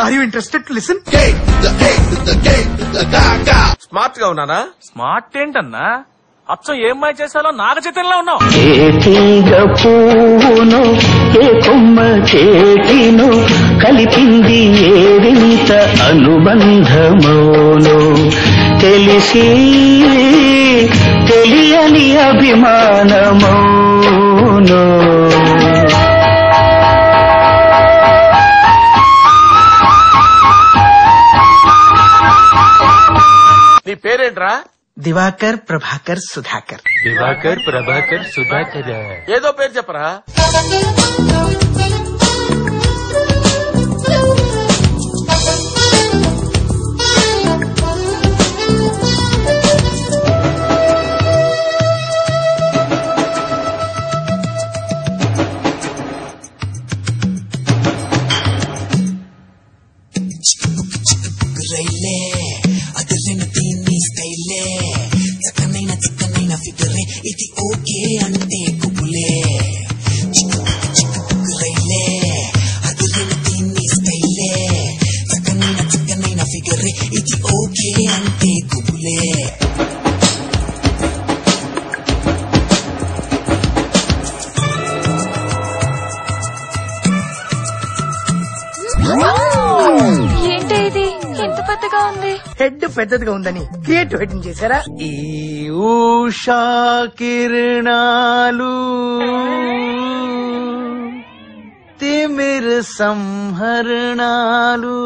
Are you interested to listen? Smart గా ఉన్నానా? Smart ఏంటన్నా? అచ్చం ఏం మాయ చేశాలో నాగ చైతన్యలా ఉన్నావు. ఏ కొమ్మ చేటిను కలిపింది ఏవింత అనుబంధమోను తెలిసి తెలియని అభిమానమోను. నీ పేరేంట్రా? దివాకర్ ప్రభాకర్ సుధాకర్. దివాకర్ ప్రభాకర్ సుధాకర్. ఏదో పేరు చెప్పరా? ఇది ఓకే అంటే కుబులే రైలే అదురైన దీన్ని స్టైలే చక్కనైన ఫిగరే ఇది ఓకే అంటే కుబులే. ఏంటి ఇది ఎంత పెద్దగా ఉంది? హెడ్ పెద్దదిగా ఉందని క్రియేటివ్ హెడ్డింగ్ చేశారా? ఈ ఉషా కిరణాలు తిమిర సంహరణాలు.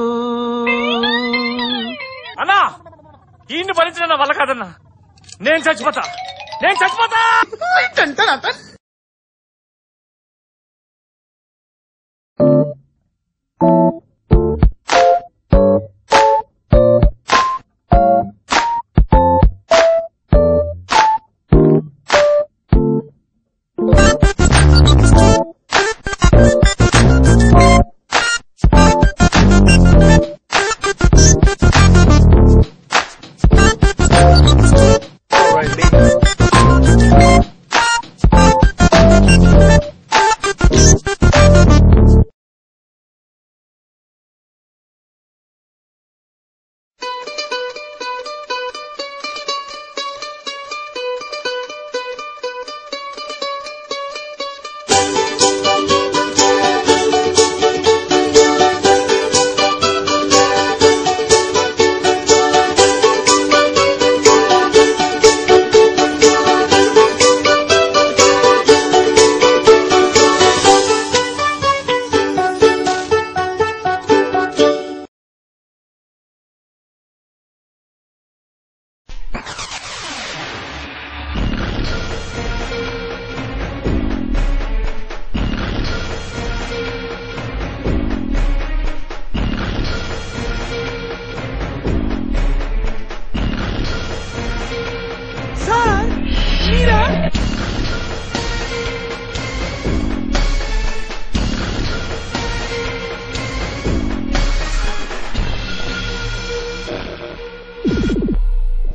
అన్నా దీన్ని భరించిన వల్ల కాదన్నా. నేను చచ్చిపోతా.